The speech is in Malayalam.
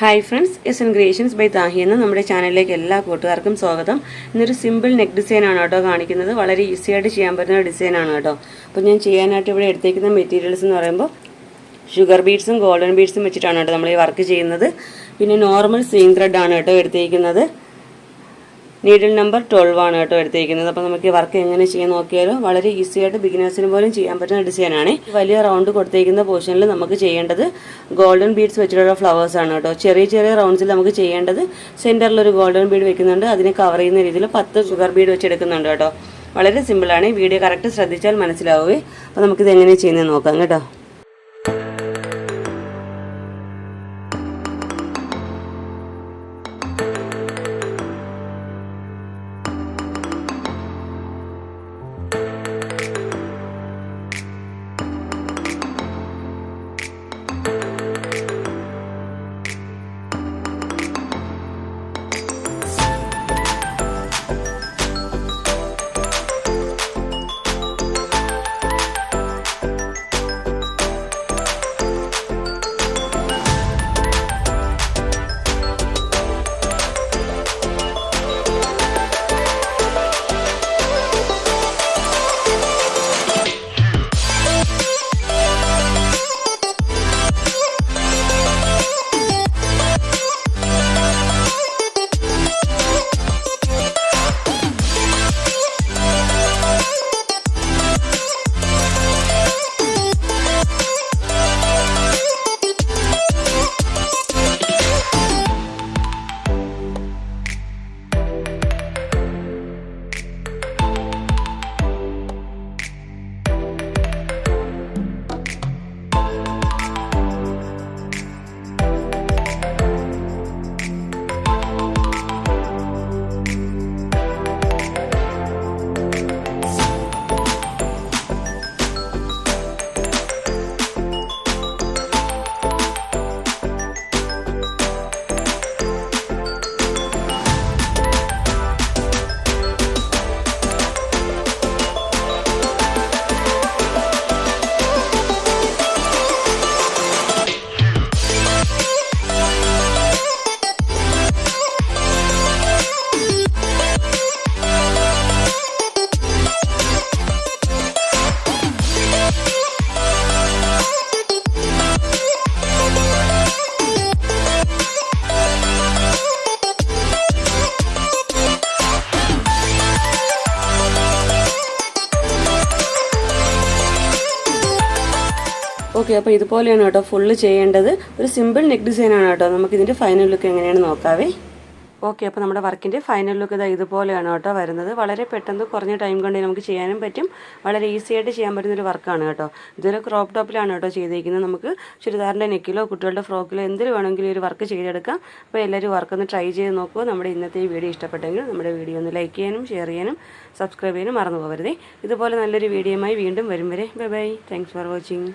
Hi friends, S N creations by Thahi എന്ന നമ്മുടെ ചാനലിലേക്ക് എല്ലാ കൂട്ടുകാർക്കും സ്വാഗതം. ഇന്നൊരു സിമ്പിൾ നെക്ക് ഡിസൈനാണ് കേട്ടോ കാണിക്കുന്നത്. വളരെ ഈസി ആയിട്ട് ചെയ്യാൻ പറ്റുന്ന ഡിസൈനാണ് കേട്ടോ. അപ്പോൾ ഞാൻ ചെയ്യാനായിട്ട് ഇവിടെ എടുത്തേക്കുന്ന മെറ്റീരിയൽസ് എന്ന് പറയുമ്പോൾ ഷുഗർ ബീഡ്സും ഗോൾഡൻ ബീഡ്സും വെച്ചിട്ടാണ് കേട്ടോ നമ്മൾ ഈ വർക്ക് ചെയ്യുന്നത്. പിന്നെ നോർമൽ സീം ത്രെഡാണ് കേട്ടോ എടുത്തേക്കുന്നത്. നീഡിൽ നമ്പർ 12 ആണ് കേട്ടോ എടുത്തേക്കുന്നത്. അപ്പോൾ നമുക്ക് ഈ വർക്ക് എങ്ങനെ ചെയ്യാൻ നോക്കിയാലോ വളരെ ഈസി ആയിട്ട് ബിഗിനേഴ്സിന് പോലും ചെയ്യാൻ പറ്റുന്ന ഡിസൈനാണ്. വലിയ റൗണ്ട് കൊടുത്തേക്കുന്ന പോർഷനിൽ നമുക്ക് ചെയ്യേണ്ടത് ഗോൾഡൻ ബീഡ്സ് വെച്ചിട്ടുള്ള ഫ്ലവേഴ്സ് ആണ് കേട്ടോ. ചെറിയ ചെറിയ റൗണ്ട്സിൽ നമുക്ക് ചെയ്യേണ്ടത് സെൻറ്ററിലൊരു ഗോൾഡൻ ബീഡ് വെക്കുന്നുണ്ട്. അതിനെ കവർ ചെയ്യുന്ന രീതിയിൽ 10 ഷുഗർ ബീഡ് വെച്ചെടുക്കുന്നുണ്ട് കേട്ടോ. വളരെ സിമ്പിളാണ്. വീഡിയോ കറക്റ്റ് ശ്രദ്ധിച്ചാൽ മനസ്സിലാവുകയെ. അപ്പോൾ നമുക്കിത് എങ്ങനെ ചെയ്യുന്നത് നോക്കാം കേട്ടോ. ഓക്കെ, അപ്പോൾ ഇതുപോലെയാണ് കേട്ടോ ഫുള്ള് ചെയ്യേണ്ടത്. ഒരു സിമ്പിൾ നെക്ക് ഡിസൈനാണ് കേട്ടോ. നമുക്കിതിൻ്റെ ഫൈനൽ ലുക്ക് എങ്ങനെയാണ് നോക്കാവേ. ഓക്കെ, അപ്പോൾ നമ്മുടെ വർക്കിൻ്റെ ഫൈനൽ ലുക്ക് ഇതാ ഇതുപോലെയാണ് കേട്ടോ വരുന്നത്. വളരെ പെട്ടെന്ന് കുറഞ്ഞ ടൈം കൊണ്ട് നമുക്ക് ചെയ്യാനും പറ്റും. വളരെ ഈസി ആയിട്ട് ചെയ്യാൻ പറ്റുന്നൊരു വർക്കാണ് കേട്ടോ. ഇതൊരു ക്രോപ്പ് ടോപ്പിലാണ് കേട്ടോ ചെയ്തിരിക്കുന്നത്. നമുക്ക് ചുരിദാറിൻ്റെ നെക്കിലോ കുട്ടികളുടെ ഫ്രോക്കിലോ എന്തിൽ വേണമെങ്കിലും ഒരു വർക്ക് ചെയ്തെടുക്കാം. അപ്പോൾ എല്ലാവരും വർക്കൊന്ന് ട്രൈ ചെയ്ത് നോക്കുക. നമ്മുടെ ഇന്നത്തെ ഈ വീഡിയോ ഇഷ്ടപ്പെട്ടെങ്കിൽ നമ്മുടെ വീഡിയോ ഒന്ന് ലൈക്ക് ചെയ്യാനും ഷെയർ ചെയ്യാനും സബ്സ്ക്രൈബ് ചെയ്യാനും മറന്നു പോകരുതേ. ഇതുപോലെ നല്ലൊരു വീഡിയോയുമായി വീണ്ടും വരും വരെ bye bye. Thanks for watching.